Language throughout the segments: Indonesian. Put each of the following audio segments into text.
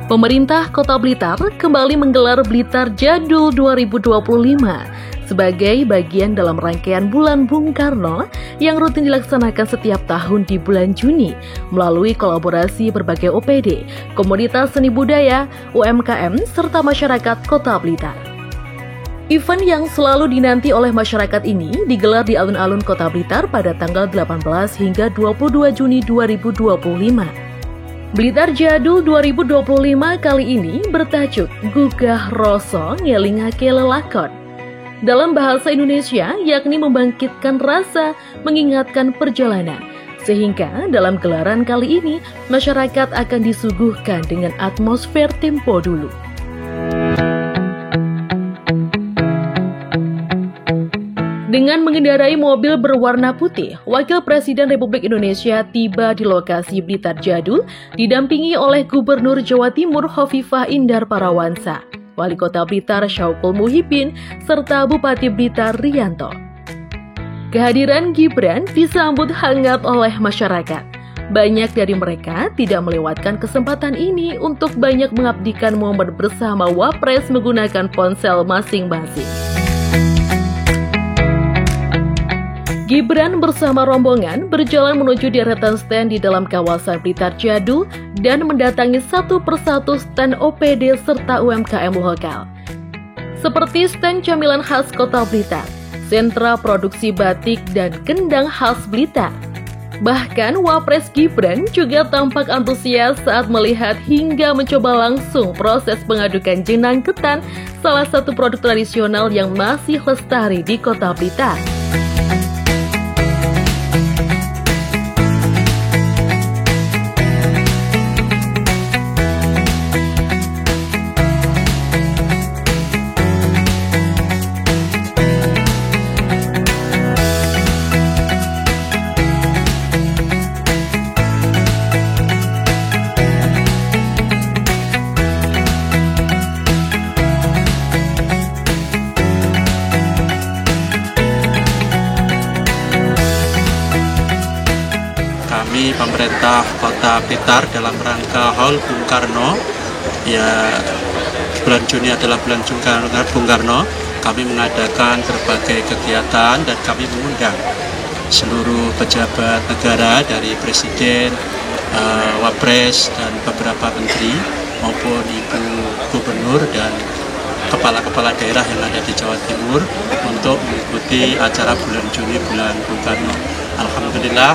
Pemerintah Kota Blitar kembali menggelar Blitar Jadul 2025 sebagai bagian dalam rangkaian Bulan Bung Karno yang rutin dilaksanakan setiap tahun di bulan Juni melalui kolaborasi berbagai OPD, komunitas seni budaya, UMKM, serta masyarakat Kota Blitar. Event yang selalu dinanti oleh masyarakat ini digelar di alun-alun Kota Blitar pada tanggal 18 hingga 22 Juni 2025. Blitar Jadul 2025 kali ini bertajuk Gugah Rasa Ngelingake Lelakon. Dalam bahasa Indonesia, yakni membangkitkan rasa, mengingatkan perjalanan. Sehingga dalam gelaran kali ini, masyarakat akan disuguhkan dengan atmosfer tempo dulu. Dengan mengendarai mobil berwarna putih, Wakil Presiden Republik Indonesia tiba di lokasi Blitar Jadul, didampingi oleh Gubernur Jawa Timur Hovifah Indar Parawansa, Wali Kota Blitar Syauqul Muhibin, serta Bupati Blitar Riyanto. Kehadiran Gibran disambut hangat oleh masyarakat. Banyak dari mereka tidak melewatkan kesempatan ini untuk banyak mengabdikan momen bersama Wapres menggunakan ponsel masing-masing. Gibran bersama rombongan berjalan menuju deretan stand di dalam kawasan Blitar Jadul dan mendatangi satu persatu stand OPD serta UMKM lokal. Seperti stand camilan khas Kota Blitar, sentra produksi batik dan kendang khas Blitar. Bahkan Wapres Gibran juga tampak antusias saat melihat hingga mencoba langsung proses pengadukan jenang ketan, salah satu produk tradisional yang masih lestari di Kota Blitar. Pemerintah Kota Blitar dalam rangka Haul Bung Karno, ya bulan Juni adalah bulan Bung Karno, kami mengadakan berbagai kegiatan dan kami mengundang seluruh pejabat negara dari Presiden, Wapres dan beberapa menteri maupun Ibu Gubernur dan kepala-kepala daerah yang ada di Jawa Timur untuk mengikuti acara bulan Juni bulan Bung Karno. Alhamdulillah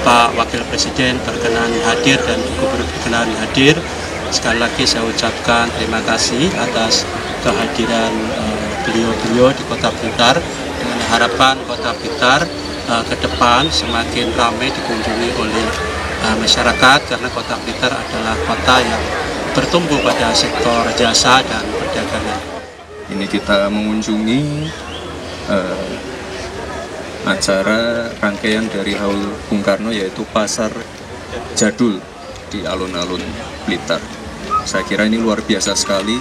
Pak Wakil Presiden berkenan hadir dan Gubernur berkenan hadir. Sekali lagi saya ucapkan terima kasih atas kehadiran beliau-beliau di Kota Blitar, dengan harapan Kota Blitar ke depan semakin ramai dikunjungi oleh masyarakat, karena Kota Blitar adalah kota yang bertumbuh pada sektor jasa dan perdagangan. Ini kita mengunjungi acara rangkaian dari Haul Bung Karno, yaitu Pasar Jadul di alun-alun Blitar. Saya kira ini luar biasa sekali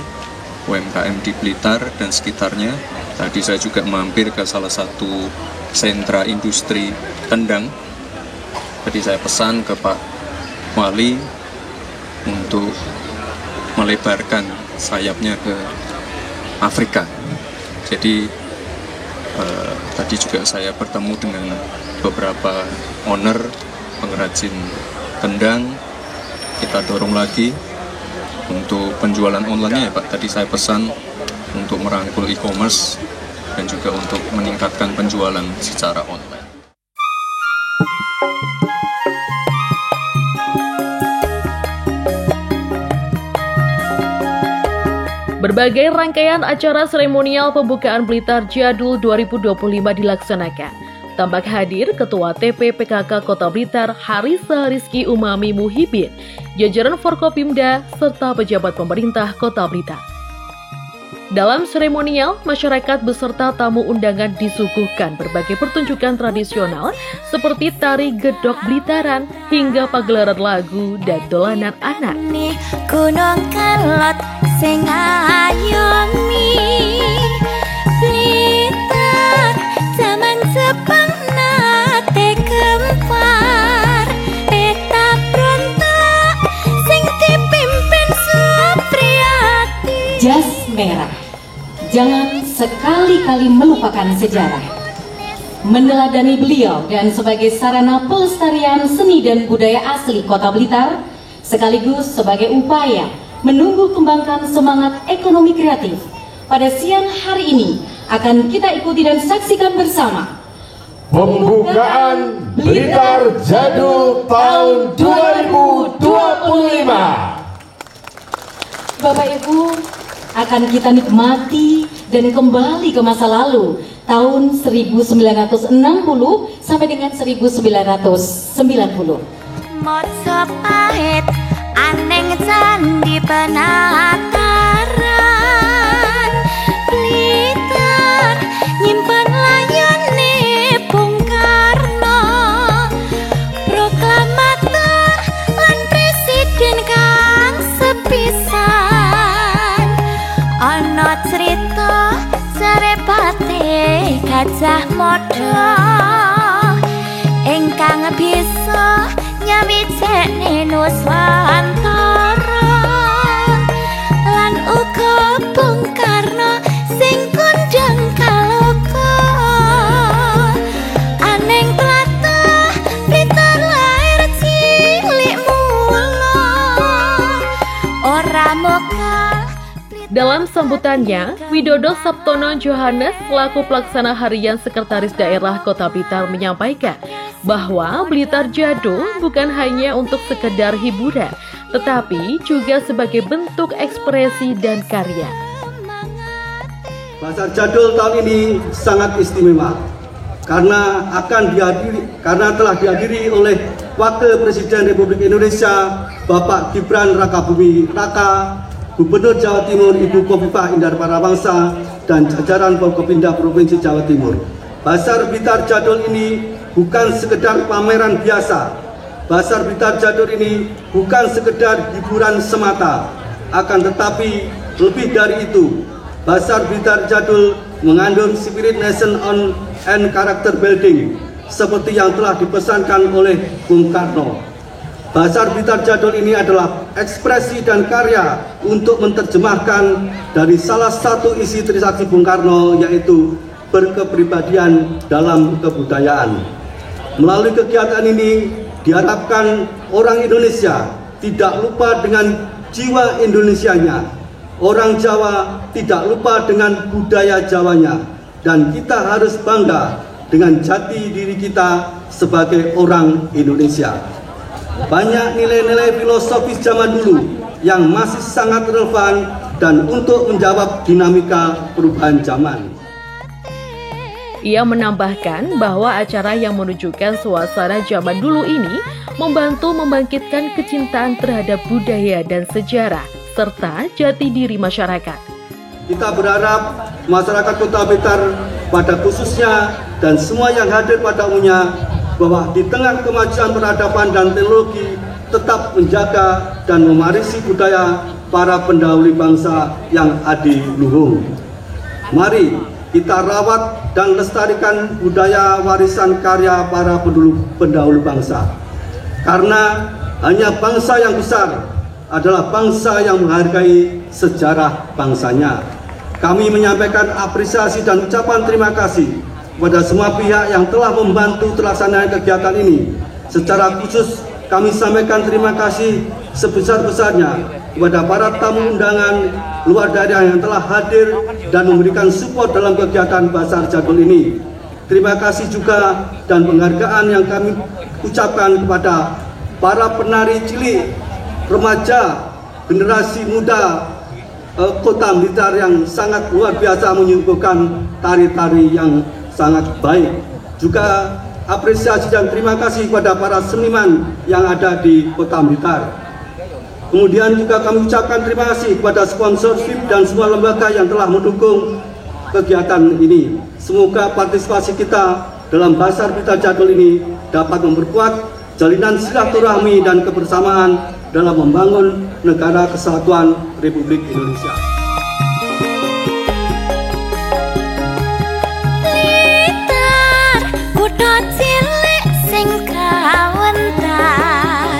UMKM di Blitar dan sekitarnya. Tadi saya juga mampir ke salah satu sentra industri kendang. Tadi saya pesan ke Pak Wali untuk melebarkan sayapnya ke Afrika. Jadi tadi juga saya bertemu dengan beberapa owner pengrajin kendang. Kita dorong lagi untuk penjualan online-nya ya Pak. Tadi saya pesan untuk merangkul e-commerce dan juga untuk meningkatkan penjualan secara online. Berbagai rangkaian acara seremonial pembukaan Blitar Jadul 2025 dilaksanakan. Tampak hadir Ketua TP PKK Kota Blitar Harisa Rizky Umami Muhibin, jajaran Forkopimda, serta pejabat pemerintah Kota Blitar. Dalam seremonial, masyarakat beserta tamu undangan disuguhkan berbagai pertunjukan tradisional seperti tari gedok Blitaran hingga pagelaran lagu dan dolanan anak. Gunung Kelot sing ayomi Blitar zaman Jepang nate gempar peta prontak sing dipimpin merah. Jangan sekali-kali melupakan sejarah. Meneladani beliau dan sebagai sarana pelestarian seni dan budaya asli Kota Blitar, sekaligus sebagai upaya menumbuh kembangkan semangat ekonomi kreatif, pada siang hari ini akan kita ikuti dan saksikan bersama pembukaan Blitar Jadul tahun 2025. Bapak Ibu, akan kita nikmati dan kembali ke masa lalu tahun 1960 sampai dengan 1990. Moco pahit aneng candi penataran Blitar nyimpen layone Bung Karno, proklamator lan presiden kang sepisan. Ana cerita serepate Gajah Mada ingkang bisa nyawijekne Nuswantara, lan uga Bung Karno sing kondang kaloka. Aneng tlatah Blitar lair cilik mula ora mokal. Dalam sambutannya, Widodo Sabtono Johannes selaku pelaksana harian Sekretaris Daerah Kota Blitar menyampaikan bahwa Blitar Jadul bukan hanya untuk sekedar hiburan, tetapi juga sebagai bentuk ekspresi dan karya. Pasar Jadul tahun ini sangat istimewa karena telah dihadiri oleh Wakil Presiden Republik Indonesia Bapak Gibran Rakabuming Raka, Gubernur Jawa Timur Ibu Khofifah Indar Parawangsa, dan jajaran Forkopimda Provinsi Jawa Timur. Pasar Blitar Jadul ini bukan sekedar pameran biasa. Pasar Blitar Jadul ini bukan sekedar hiburan semata, akan tetapi lebih dari itu. Pasar Blitar Jadul mengandung spirit nation and character building seperti yang telah dipesankan oleh Bung Karno. Pasar Blitar Jadul ini adalah ekspresi dan karya untuk menerjemahkan dari salah satu isi Trisakti Bung Karno, yaitu berkepribadian dalam kebudayaan. Melalui kegiatan ini diharapkan orang Indonesia tidak lupa dengan jiwa Indonesianya, orang Jawa tidak lupa dengan budaya Jawanya, dan kita harus bangga dengan jati diri kita sebagai orang Indonesia. Banyak nilai-nilai filosofis zaman dulu yang masih sangat relevan dan untuk menjawab dinamika perubahan zaman. Ia menambahkan bahwa acara yang menunjukkan suasana zaman dulu ini membantu membangkitkan kecintaan terhadap budaya dan sejarah, serta jati diri masyarakat. Kita berharap masyarakat Kota Blitar pada khususnya dan semua yang hadir pada umumnya bahwa di tengah kemajuan peradaban dan teknologi tetap menjaga dan mewarisi budaya para pendahulu bangsa yang adiluhung. Mari kita rawat dan lestarikan budaya warisan karya para pendahulu bangsa. Karena hanya bangsa yang besar adalah bangsa yang menghargai sejarah bangsanya. Kami menyampaikan apresiasi dan ucapan terima kasih kepada semua pihak yang telah membantu terlaksanaan kegiatan ini. Secara khusus kami sampaikan terima kasih sebesar-besarnya kepada para tamu undangan luar daerah yang telah hadir dan memberikan support dalam kegiatan Pasar Jadul ini. Terima kasih juga dan penghargaan yang kami ucapkan kepada para penari cilik, remaja, generasi muda Kota Blitar yang sangat luar biasa menyuguhkan tari-tari yang sangat baik. Juga apresiasi dan terima kasih kepada para seniman yang ada di Kota Blitar. Kemudian juga kami ucapkan terima kasih kepada sponsorship dan semua lembaga yang telah mendukung kegiatan ini. Semoga partisipasi kita dalam Pasar Blitar Jadul ini dapat memperkuat jalinan silaturahmi dan kebersamaan dalam membangun negara kesatuan Republik Indonesia. Blitar, kutha cilik sing kawentar,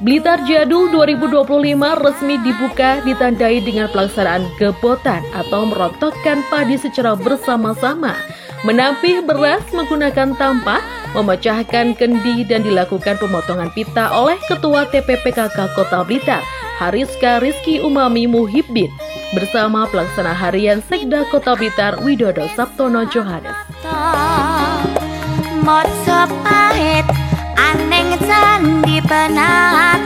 Blitar Jadul 2025 resmi dibuka ditandai dengan pelaksanaan gebotan atau merontokkan padi secara bersama-sama, menampih beras menggunakan tampah, memecahkan kendi dan dilakukan pemotongan pita oleh Ketua TPPKK Kota Blitar, Hariska Rizky Umami Muhibbin, bersama pelaksana harian Sekda Kota Blitar Widodo Sabtono Johannes. Moco pahit aneng candi penataran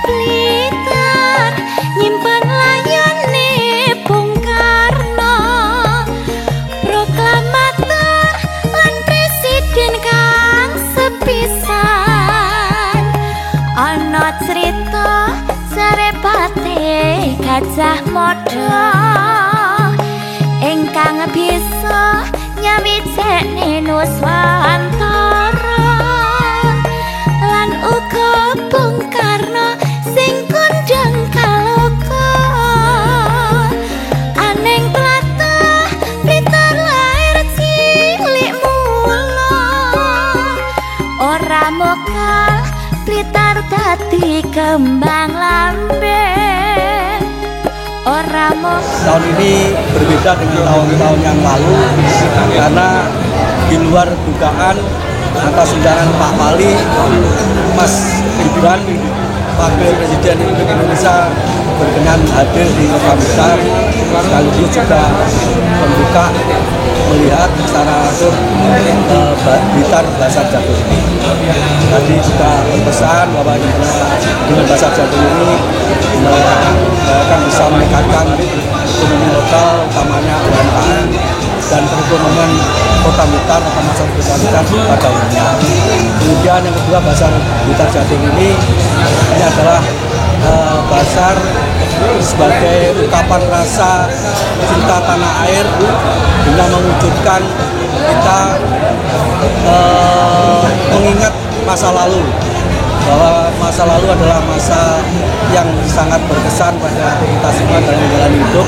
Blitar nyimpen layone Bung Karno, proklamator lan presiden kang sepisan. Ana crita sarepate Gajah Mada ingkang bisa nyawicekne Nuswantara lan uga Bung Karno sing kondang kaloka. Aneng tlatah Blitar lair cilik mula, ora mokal Blitar dadi kembang lambeng. Tahun ini berbeda dengan tahun-tahun yang lalu karena di luar dugaan atas undangan Pak Wali, Mas Gibran, Wakil Presiden Republik Indonesia berkenan hadir di Kota Blitar, sekaligus juga membuka melihat secara langsung Blitar Bahasa Jadul ini. Tadi juga berpesan bahwa dengan Bahasa Jadul ini akan bisa meningkatkan ekonomi lokal, utamanya UMKM dan perekonomian Kota Blitar atau masyarakat Kota Blitar pada umumnya. Kemudian yang kedua, Basar Blitar Jadul ini adalah basar sebagai ungkapan rasa cinta tanah air dengan mewujudkan kita mengingat masa lalu, bahwa masa lalu adalah masa yang sangat berkesan pada kita semua dalam menjalani hidup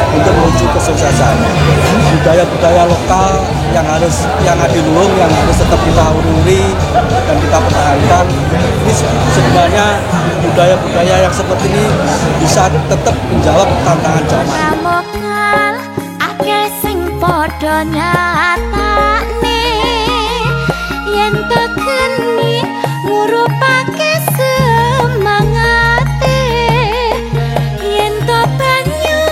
untuk menuju kesuksesan. Budaya-budaya lokal yang adiluhung, yang harus tetap kita ururi dan kita pertahankan. Ini sebenarnya budaya-budaya yang seperti ini bisa tetap menjawab tantangan zaman. Ramokal akeh sing padha nyatakne yen tekeni ngurupake semangate, yen to banyu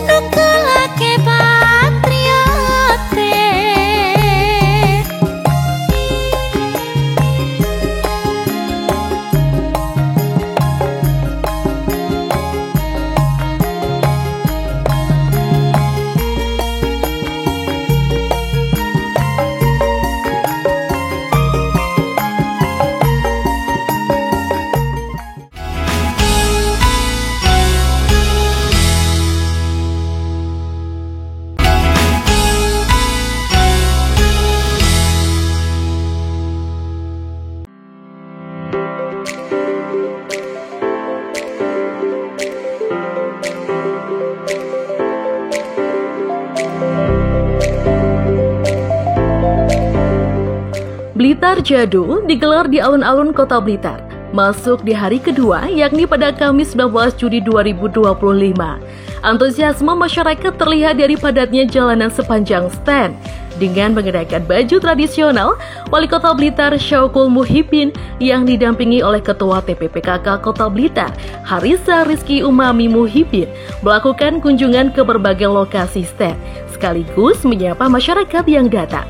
nukulake patriote. Blitar Jadul digelar di alun-alun Kota Blitar, masuk di hari kedua yakni pada Kamis 19 Juli 2025. Antusiasme masyarakat terlihat dari padatnya jalanan sepanjang stand. Dengan mengenakan baju tradisional, Wali Kota Blitar Syauqul Muhibbin yang didampingi oleh Ketua TPPKK Kota Blitar, Hariska Rizky Umami Muhibbin, melakukan kunjungan ke berbagai lokasi stand, sekaligus menyapa masyarakat yang datang.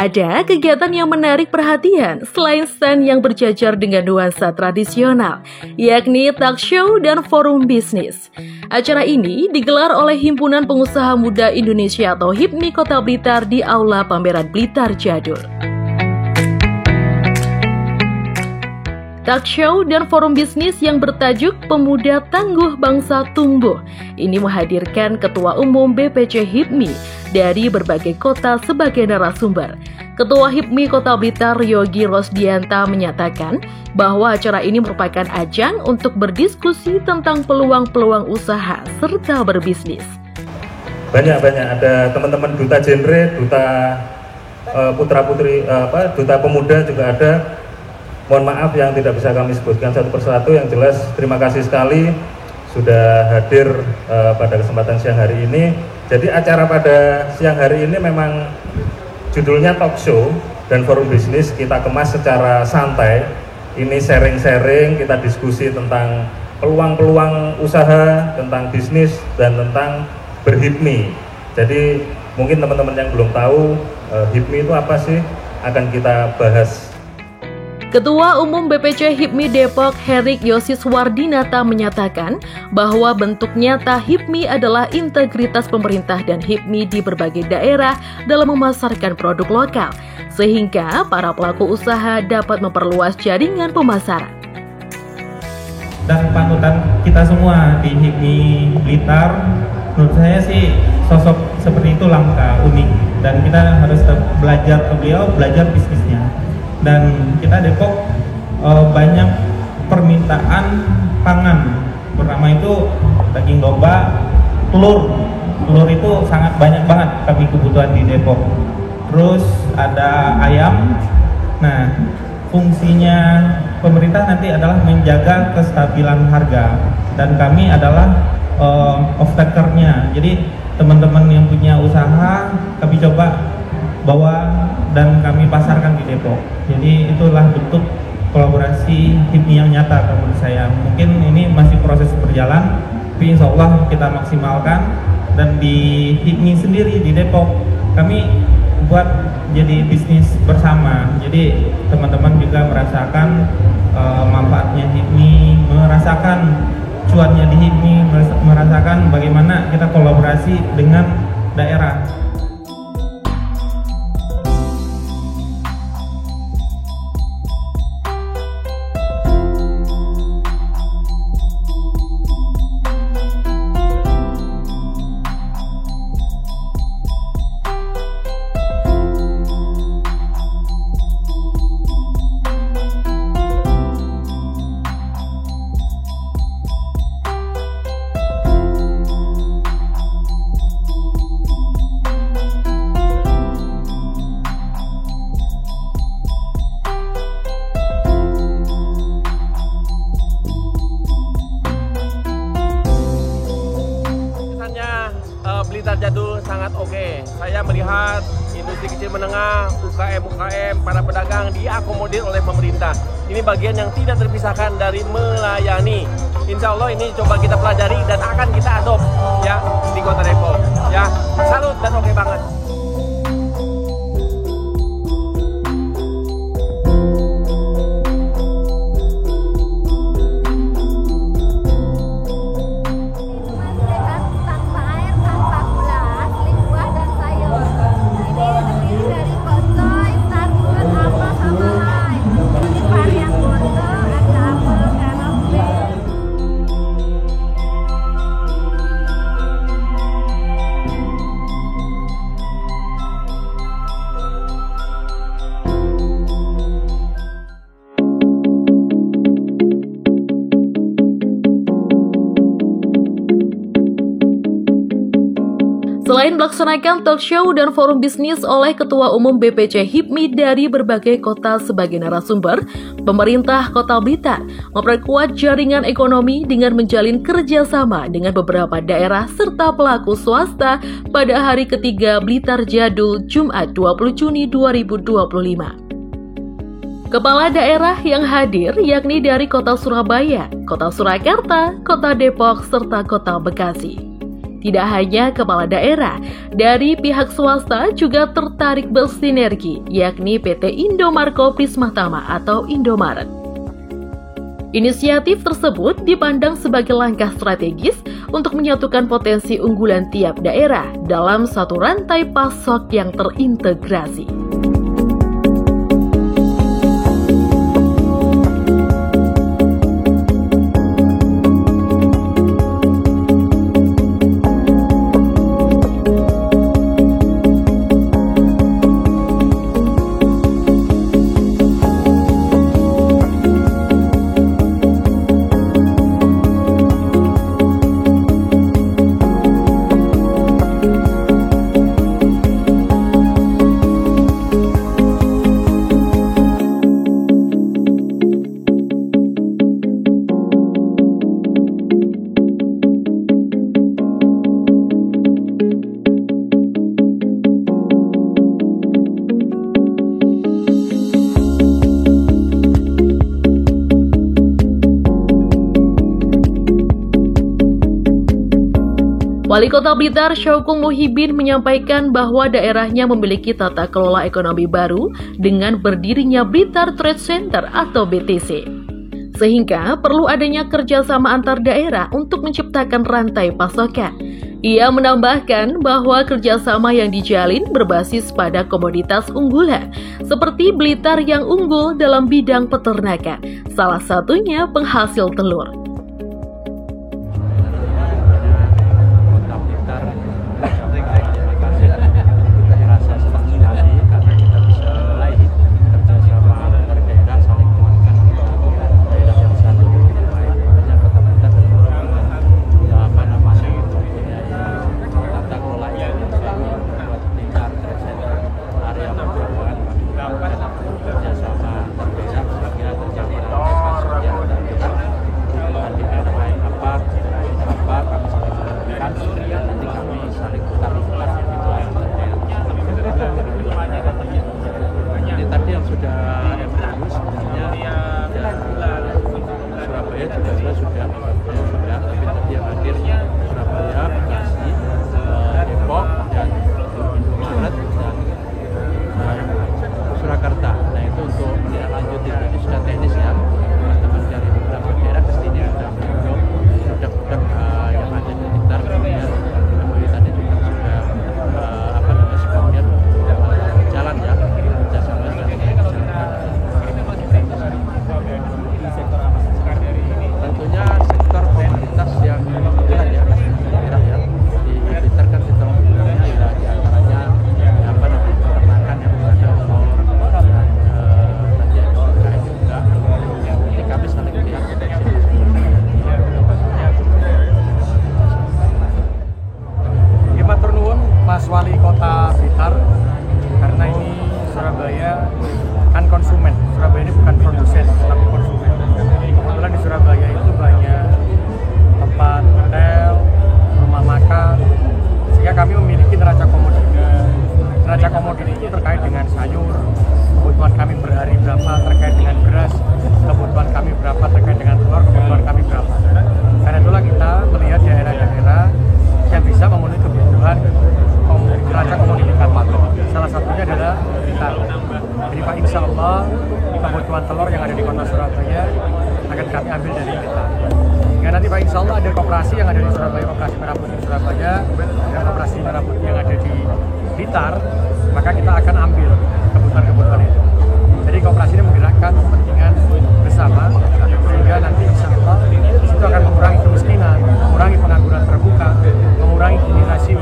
Ada kegiatan yang menarik perhatian selain stand yang berjajar dengan nuansa tradisional, yakni talk show dan forum bisnis. Acara ini digelar oleh Himpunan Pengusaha Muda Indonesia atau HIPMI Kota Blitar di Aula Pameran Blitar Jadul. Talk show dan forum bisnis yang bertajuk Pemuda Tangguh Bangsa Tumbuh ini menghadirkan Ketua Umum BPC HIPMI dari berbagai kota sebagai narasumber. Ketua HIPMI Kota Blitar Yogi Rosdianta menyatakan bahwa acara ini merupakan ajang untuk berdiskusi tentang peluang-peluang usaha serta berbisnis. Banyak ada teman-teman duta genre, duta putra-putri, duta pemuda juga ada. Mohon maaf yang tidak bisa kami sebutkan satu persatu. Yang jelas terima kasih sekali sudah hadir pada kesempatan siang hari ini. Jadi acara pada siang hari ini memang judulnya talk show dan forum bisnis, kita kemas secara santai. Ini sharing-sharing, kita diskusi tentang peluang-peluang usaha, tentang bisnis, dan tentang berhipmi. Jadi mungkin teman-teman yang belum tahu hipmi itu apa sih, akan kita bahas. Ketua Umum BPC HIPMI Depok Herik Yosis Wardinata menyatakan bahwa bentuk nyata HIPMI adalah integritas pemerintah dan HIPMI di berbagai daerah dalam memasarkan produk lokal, sehingga para pelaku usaha dapat memperluas jaringan pemasaran. Dan panutan kita semua di HIPMI Blitar, menurut saya sih sosok seperti itu langka, unik, dan kita harus belajar ke beliau, belajar bisnisnya. Dan kita Depok banyak permintaan pangan, pertama itu daging domba, telur itu sangat banyak banget kami kebutuhan di Depok. Terus ada ayam. Nah, fungsinya pemerintah nanti adalah menjaga kestabilan harga, dan kami adalah off-takernya. Jadi teman-teman yang punya usaha kami coba bawa dan kami pasarkan di Depok. Jadi itulah bentuk kolaborasi HIPMI yang nyata menurut saya. Mungkin ini masih proses berjalan, tapi insya Allah kita maksimalkan. Dan di HIPMI sendiri di Depok kami buat jadi bisnis bersama. Jadi teman-teman juga merasakan manfaatnya HIPMI, merasakan cuannya di HIPMI, merasakan bagaimana kita kolaborasi dengan daerah. Blitar Jadul sangat oke. Saya melihat industri kecil menengah, UKM, para pedagang diakomodir oleh pemerintah. Ini bagian yang tidak terpisahkan dari melayani. Insya Allah ini coba kita pelajari dan akan kita adopt ya di Kota Depok. Ya, salut dan oke banget. Selain melaksanakan talk show dan forum bisnis oleh Ketua Umum BPC HIPMI dari berbagai kota sebagai narasumber, pemerintah Kota Blitar memperkuat jaringan ekonomi dengan menjalin kerjasama dengan beberapa daerah serta pelaku swasta pada hari ketiga Blitar Jadul Jumat 20 Juni 2025. Kepala daerah yang hadir yakni dari Kota Surabaya, Kota Surakarta, Kota Depok, serta Kota Bekasi. Tidak hanya kepala daerah, dari pihak swasta juga tertarik bersinergi, yakni PT Indomarko Prismatama atau Indomaret. Inisiatif tersebut dipandang sebagai langkah strategis untuk menyatukan potensi unggulan tiap daerah dalam satu rantai pasok yang terintegrasi. Wali Kota Blitar Syauqung Muhibin menyampaikan bahwa daerahnya memiliki tata kelola ekonomi baru dengan berdirinya Blitar Trade Center atau BTC. Sehingga perlu adanya kerjasama antar daerah untuk menciptakan rantai pasokan. Ia menambahkan bahwa kerjasama yang dijalin berbasis pada komoditas unggulan, seperti Blitar yang unggul dalam bidang peternakan, salah satunya penghasil telur. kebutuhan telur yang ada di kota Surabaya akan kami ambil dari kita. Hingga nanti Pak, insya Allah ada koperasi yang ada di Surabaya, koperasi merah putih Surabaya, dan koperasi merah putih yang ada di Blitar, maka kita akan ambil kebutuhan-kebutuhan itu. Jadi koperasi ini menggerakkan kepentingan bersama, sehingga nanti insya Allah itu akan mengurangi kemiskinan, mengurangi pengangguran terbuka, mengurangi kriminalisasi.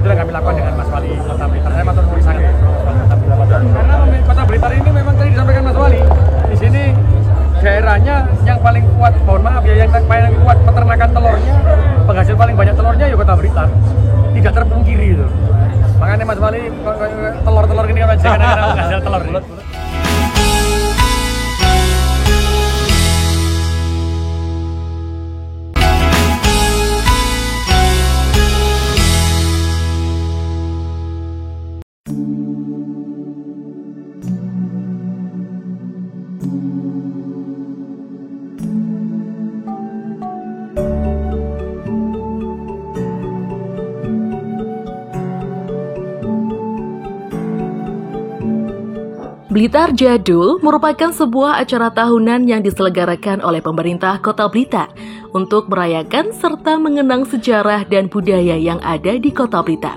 Itu yang kami lakukan dengan Mas Wali Kota Blitar. Saya matur nuwun sanget Kota Blitar. Karena Kota Blitar ini memang tadi disampaikan Mas Wali, di sini daerahnya yang paling kuat, mohon maaf ya, yang paling kuat peternakan telurnya, penghasil paling banyak telurnya ya Kota Blitar. Tidak terpungkiri itu. Makanya Mas Wali telur-telur ini kan kadang-kadang penghasil telur. Blitar Jadul merupakan sebuah acara tahunan yang diselenggarakan oleh pemerintah Kota Blitar untuk merayakan serta mengenang sejarah dan budaya yang ada di Kota Blitar.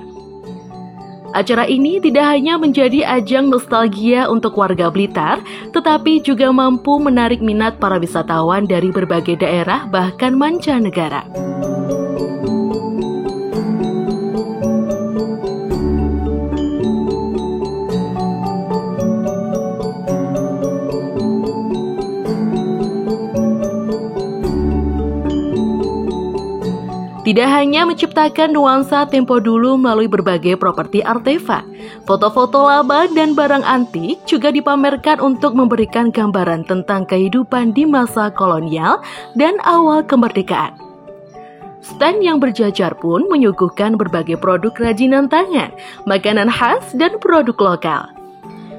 Acara ini tidak hanya menjadi ajang nostalgia untuk warga Blitar, tetapi juga mampu menarik minat para wisatawan dari berbagai daerah bahkan mancanegara. Tidak hanya menciptakan nuansa tempo dulu melalui berbagai properti artefak, foto-foto lama dan barang antik juga dipamerkan untuk memberikan gambaran tentang kehidupan di masa kolonial dan awal kemerdekaan. Stand yang berjajar pun menyuguhkan berbagai produk kerajinan tangan, makanan khas, dan produk lokal.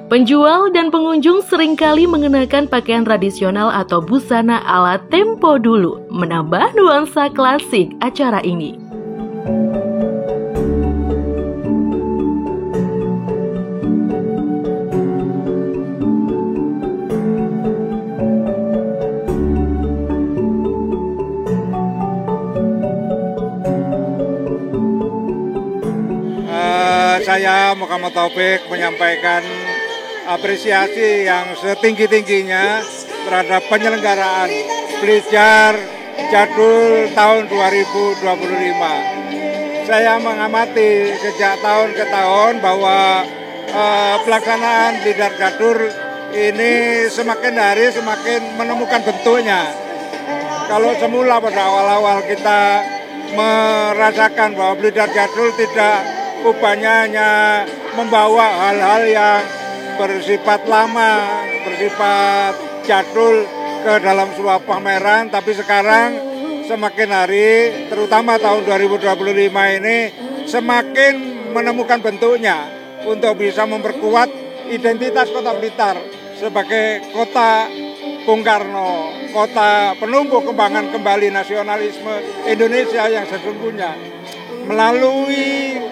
Penjual dan pengunjung seringkali mengenakan pakaian tradisional atau busana ala tempo dulu, menambah nuansa klasik acara ini. saya Muhammad Taufik menyampaikan apresiasi yang setinggi-tingginya terhadap penyelenggaraan Blitar Jadul tahun 2025. Saya mengamati sejak tahun ke tahun bahwa pelaksanaan Blitar Jadul ini semakin hari semakin menemukan bentuknya. Kalau semula pada awal-awal kita merasakan bahwa Blitar Jadul tidak upahnya hanya membawa hal-hal yang bersifat lama, bersifat jadul ke dalam sebuah pameran, tapi sekarang semakin hari, terutama tahun 2025 ini, semakin menemukan bentuknya untuk bisa memperkuat identitas Kota Blitar sebagai kota Bung Karno, kota penumbuh kembangan kembali nasionalisme Indonesia yang sesungguhnya melalui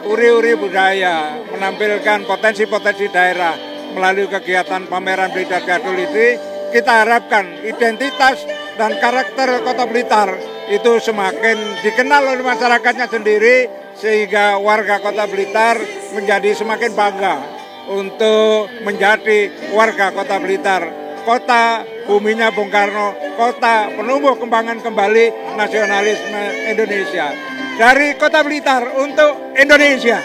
uri-uri budaya, menampilkan potensi-potensi daerah melalui kegiatan pameran Blitar Jadul ini. Kita harapkan identitas dan karakter Kota Blitar itu semakin dikenal oleh masyarakatnya sendiri, sehingga warga Kota Blitar menjadi semakin bangga untuk menjadi warga Kota Blitar, kota buminya Bung Karno, kota penumbuh kembangan kembali nasionalisme Indonesia. Dari Kota Blitar untuk Indonesia.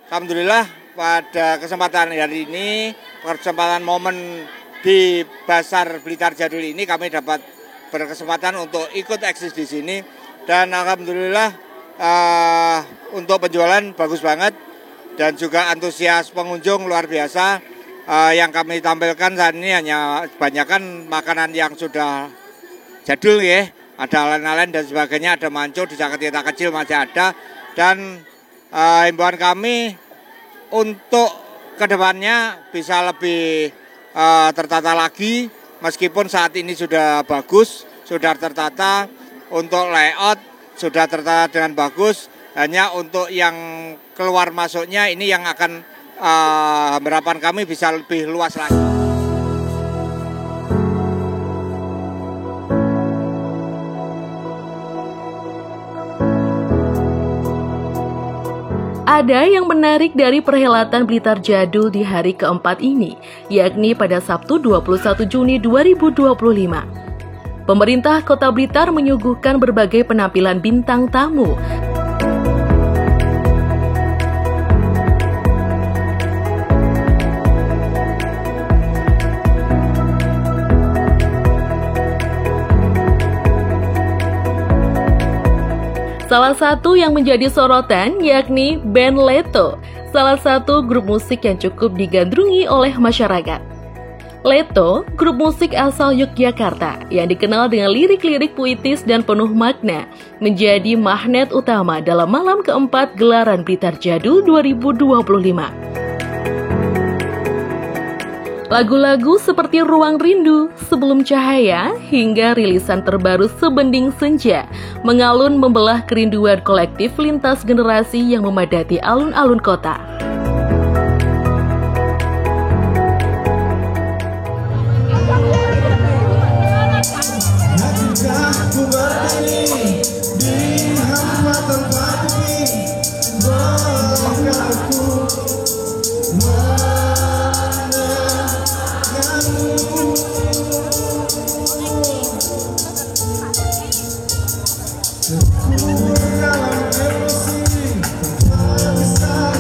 Alhamdulillah pada kesempatan hari ini, kesempatan momen di Pasar Blitar Jadul ini, kami dapat berkesempatan untuk ikut eksis di sini, dan alhamdulillah untuk penjualan bagus banget dan juga antusias pengunjung luar biasa. Yang kami tampilkan saat ini hanya kebanyakan makanan yang sudah jadul ya. Ada alen-alen dan sebagainya, ada manco, di Jakarta kecil masih ada. Dan himbauan kami untuk kedepannya bisa lebih tertata lagi, meskipun saat ini sudah bagus, sudah tertata untuk layout, sudah tertata dengan bagus. Hanya untuk yang keluar masuknya ini yang akan harapan kami bisa lebih luas lagi. Ada yang menarik dari perhelatan Blitar Jadul di hari keempat ini, yakni pada Sabtu 21 Juni 2025. Pemerintah Kota Blitar menyuguhkan berbagai penampilan bintang tamu. Salah satu yang menjadi sorotan yakni band Leto, salah satu grup musik yang cukup digandrungi oleh masyarakat. Leto, grup musik asal Yogyakarta yang dikenal dengan lirik-lirik puitis dan penuh makna, menjadi magnet utama dalam malam keempat gelaran Blitar Jadul 2025. Lagu-lagu seperti Ruang Rindu, Sebelum Cahaya, hingga rilisan terbaru Sebending Senja mengalun membelah kerinduan kolektif lintas generasi yang memadati alun-alun kota. Dalam emosi, tak bisa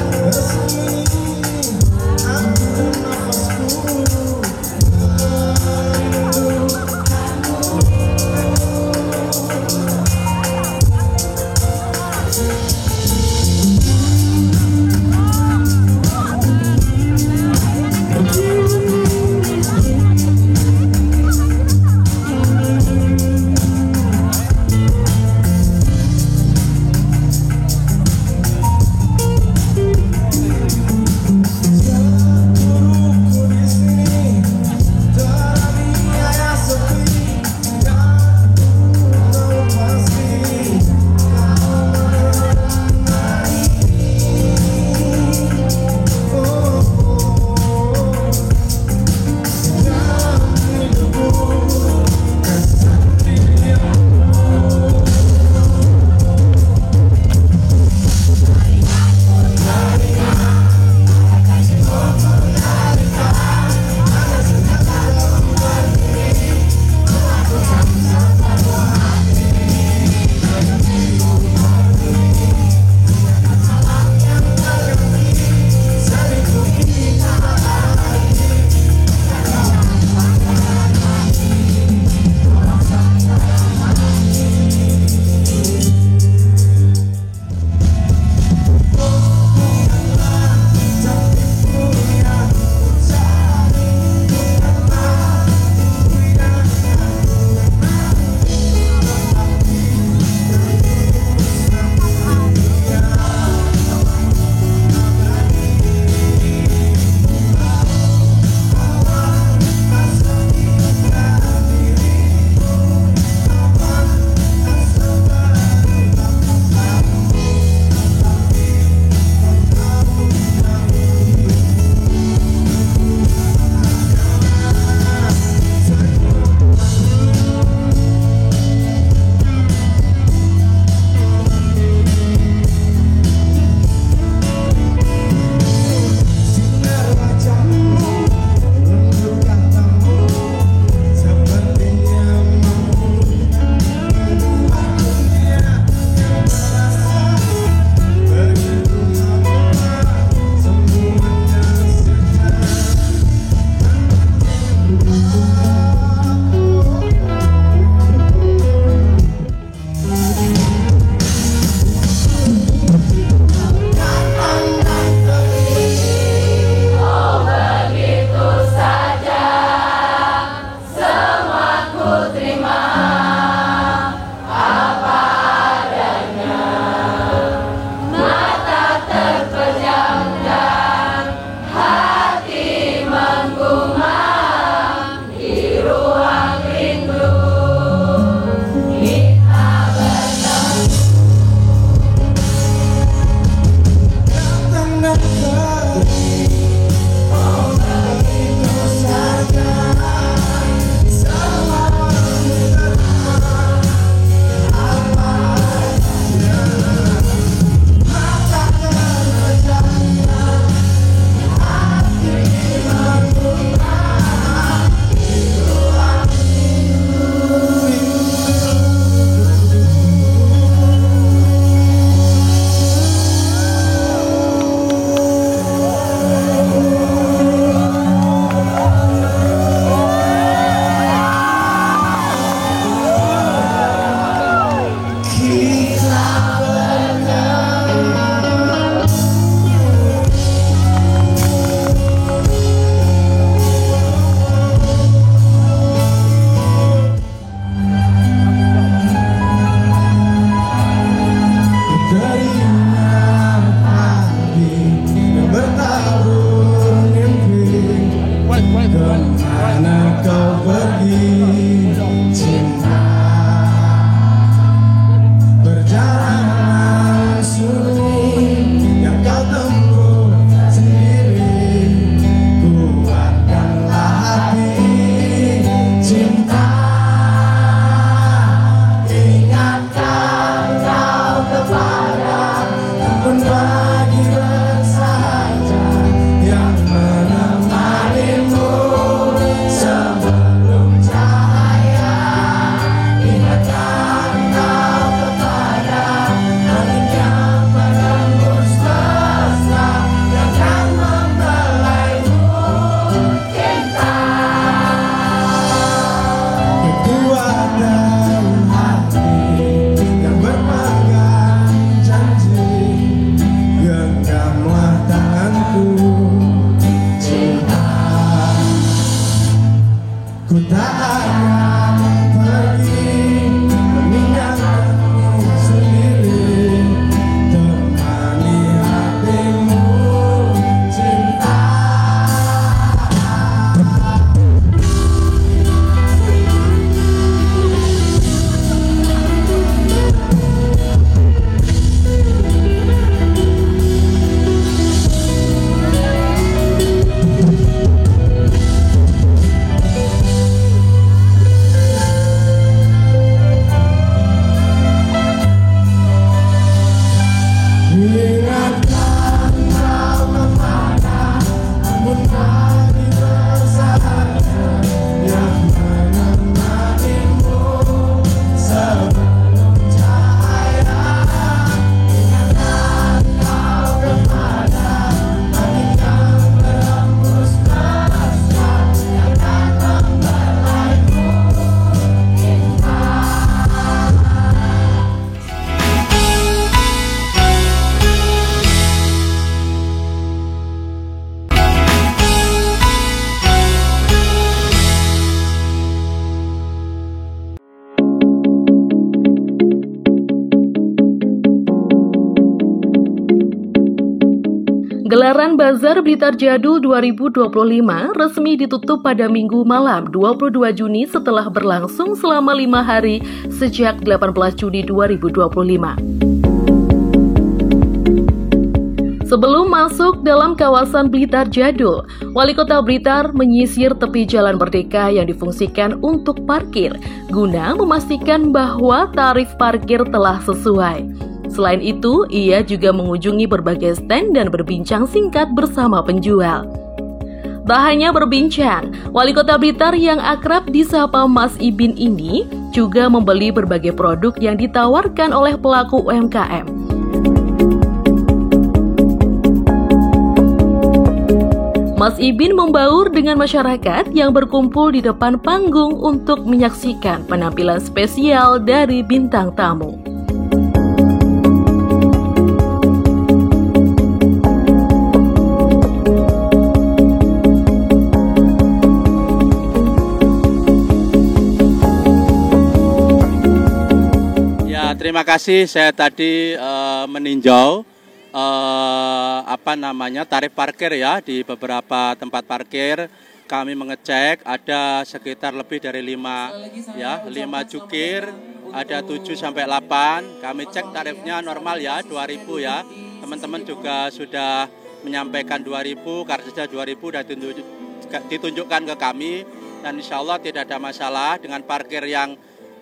terima apa adanya, mata terpejam dan hati menggumam di ruang rindu. Kita bersama Tengah hari, oh begitu saja. Kemana kau pergi, cinta? Perjalanan sulit yang kau tempuh sendiri. Kuatkanlah hati, cinta. Ingatkan kau kepada teman pagi bersahaja yang menemanimu sebelum cahaya. Ingatkan kau kepada angin yang berembus mesra yang kan membelaimu, cinta. Kekuatan hati yang berpegang janji, genggamlah tanganku, cinta. Ku tak akan pergi meninggalkanmu sendiri. Temani hatimu, cinta. Ingatkan kau kepada embun pagi bersahaja yang menemanimu sebelum cahaya. Ingatkan kau kepada angin yang berembus mesra yang kan membelaimu, cinta. Gelaran Bazar Blitar Jadul 2025 resmi ditutup pada Minggu malam 22 Juni setelah berlangsung selama 5 hari sejak 18 Juni 2025. Sebelum masuk dalam kawasan Blitar Jadul, Wali Kota Blitar menyisir tepi Jalan Merdeka yang difungsikan untuk parkir guna memastikan bahwa tarif parkir telah sesuai. Selain itu, ia juga mengunjungi berbagai stand dan berbincang singkat bersama penjual. Tak hanya berbincang, Wali Kota Blitar yang akrab disapa Mas Ibin ini juga membeli berbagai produk yang ditawarkan oleh pelaku UMKM. Mas Ibin membaur dengan masyarakat yang berkumpul di depan panggung untuk menyaksikan penampilan spesial dari bintang tamu. terima kasih. Saya tadi meninjau tarif parkir ya di beberapa tempat parkir. Kami mengecek ada sekitar lebih dari 5 jukir, ada 7 sampai 8. Kami cek tarifnya normal ya 2.000 ya. Teman-teman juga sudah menyampaikan 2.000, karcisnya 2.000 dan ditunjukkan ke kami, dan insya Allah tidak ada masalah dengan parkir yang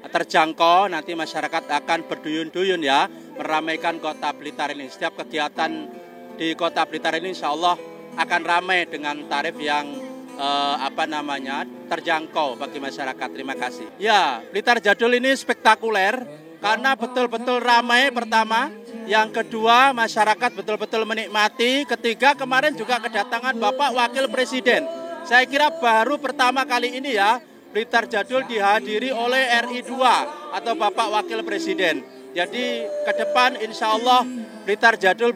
terjangkau. Nanti masyarakat akan berduyun-duyun ya meramaikan Kota Blitar ini. Setiap kegiatan di Kota Blitar ini insya Allah akan ramai dengan tarif yang terjangkau bagi masyarakat. Terima kasih. Ya, Blitar Jadul ini spektakuler karena betul-betul ramai pertama. Yang kedua, masyarakat betul-betul menikmati. Ketiga, kemarin juga kedatangan Bapak Wakil Presiden. Saya kira baru pertama kali ini ya Blitar Jadul dihadiri oleh RI2 atau Bapak Wakil Presiden. Jadi ke depan insya Allah Blitar Jadul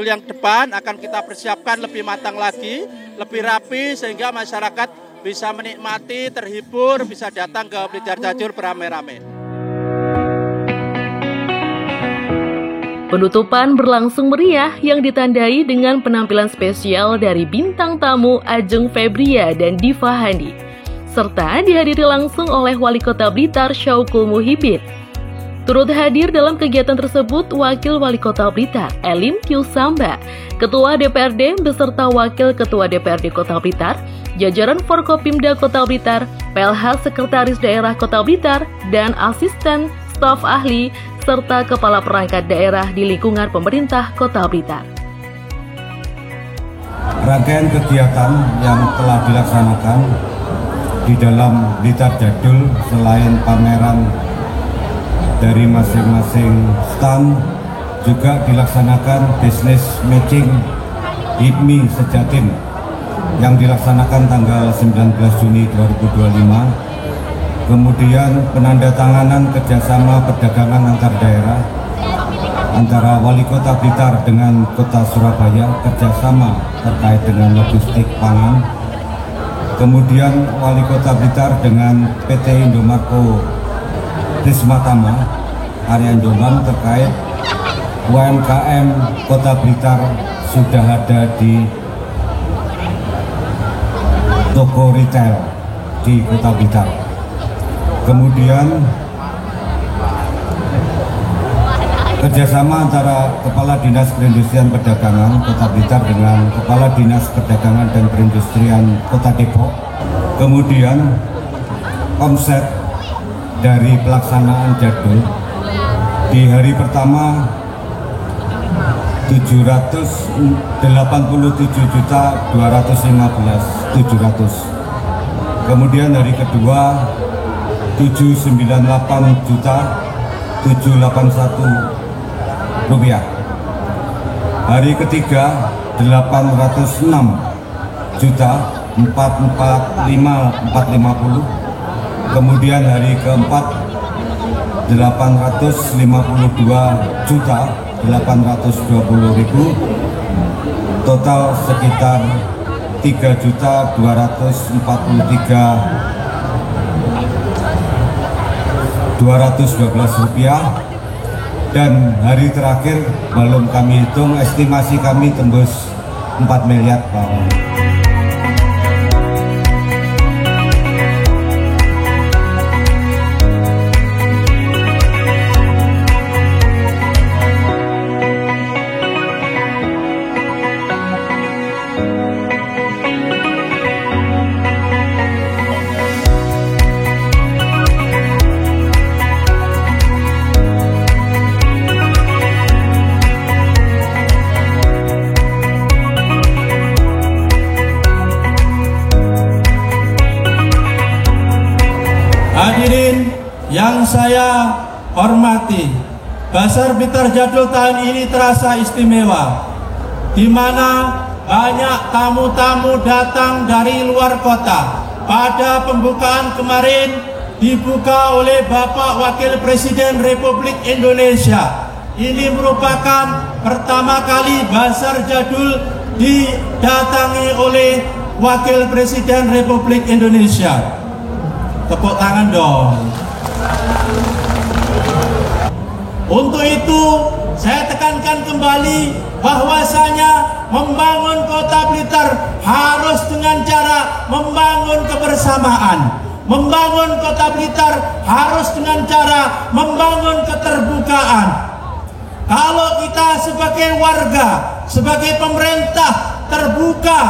yang depan akan kita persiapkan lebih matang lagi, lebih rapi sehingga masyarakat bisa menikmati, terhibur, bisa datang ke Blitar Jadul beramai-ramai. Penutupan berlangsung meriah yang ditandai dengan penampilan spesial dari bintang tamu Ajeng Febria dan Diva Handi, serta dihadiri langsung oleh Wali Kota Blitar Syauqul Muhibin. Turut hadir dalam kegiatan tersebut Wakil Wali Kota Blitar Elim Q. Samba, Ketua DPRD beserta Wakil Ketua DPRD Kota Blitar, jajaran Forkopimda Kota Blitar, PLH Sekretaris Daerah Kota Blitar, dan asisten staf ahli serta kepala perangkat daerah di lingkungan pemerintah Kota Blitar. Rangkaian kegiatan yang telah dilaksanakan di dalam Blitar Jadul selain pameran dari masing-masing stand, juga dilaksanakan business matching HIPMI Sejatim yang dilaksanakan tanggal 19 Juni 2025. Kemudian penandatanganan kerjasama perdagangan antar daerah antara Wali Kota Blitar dengan Kota Surabaya, kerjasama terkait dengan logistik pangan. Kemudian Wali Kota Blitar dengan PT Indomarko Prismatama area Jombang terkait UMKM Kota Blitar sudah ada di toko retail di Kota Blitar. Kemudian kerjasama antara Kepala Dinas Perindustrian Perdagangan Kota Blitar dengan Kepala Dinas Perdagangan dan Perindustrian Kota Depok. Kemudian omset dari pelaksanaan jadul di hari pertama 787.215.700. Kemudian hari kedua 798.781 rupiah. Hari ketiga 806.445.450. Kemudian hari keempat 852.820.000. Total sekitar 3.243.212 rupiah. Dan hari terakhir belum kami hitung, estimasi kami tembus 4 miliar Pak. Hadirin yang saya hormati, Basar Blitar Jadul tahun ini terasa istimewa, di mana banyak tamu-tamu datang dari luar kota. Pada pembukaan kemarin dibuka oleh Bapak Wakil Presiden Republik Indonesia. Ini merupakan pertama kali Basar Jadul didatangi oleh Wakil Presiden Republik Indonesia. Tepuk tangan dong. Untuk itu, saya tekankan kembali bahwasanya membangun Kota Blitar harus dengan cara membangun kebersamaan. Membangun Kota Blitar harus dengan cara membangun keterbukaan. Kalau kita sebagai warga, sebagai pemerintah terbuka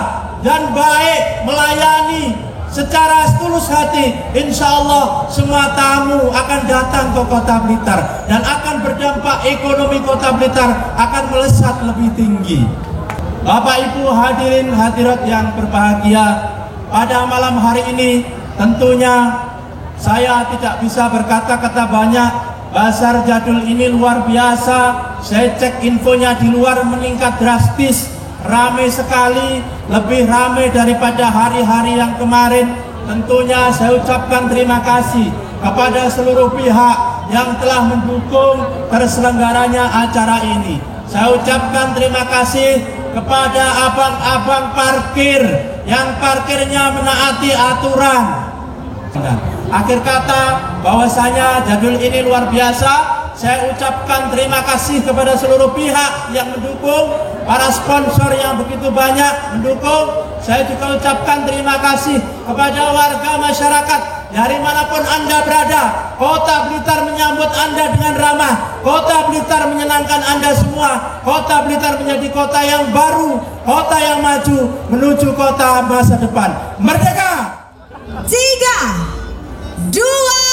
dan baik melayani secara setulus hati, insya Allah semua tamu akan datang ke Kota Blitar dan akan berdampak ekonomi Kota Blitar akan melesat lebih tinggi. Bapak Ibu hadirin hadirat yang berbahagia, pada malam hari ini tentunya saya tidak bisa berkata-kata banyak. Pasar Jadul ini luar biasa. Saya cek infonya di luar meningkat drastis. Ramai sekali, lebih ramai daripada hari-hari yang kemarin. Tentunya saya ucapkan terima kasih kepada seluruh pihak yang telah mendukung terselenggaranya acara ini. Saya ucapkan terima kasih kepada abang-abang parkir yang parkirnya menaati aturan. Akhir kata, bahwasanya Jadul ini luar biasa. Saya ucapkan terima kasih kepada seluruh pihak yang mendukung, para sponsor yang begitu banyak mendukung. Saya juga ucapkan terima kasih kepada warga masyarakat dari manapun Anda berada. Kota Blitar menyambut Anda dengan ramah. Kota Blitar menyenangkan Anda semua. Kota Blitar menjadi kota yang baru, kota yang maju menuju kota masa depan. Merdeka! 3, 2,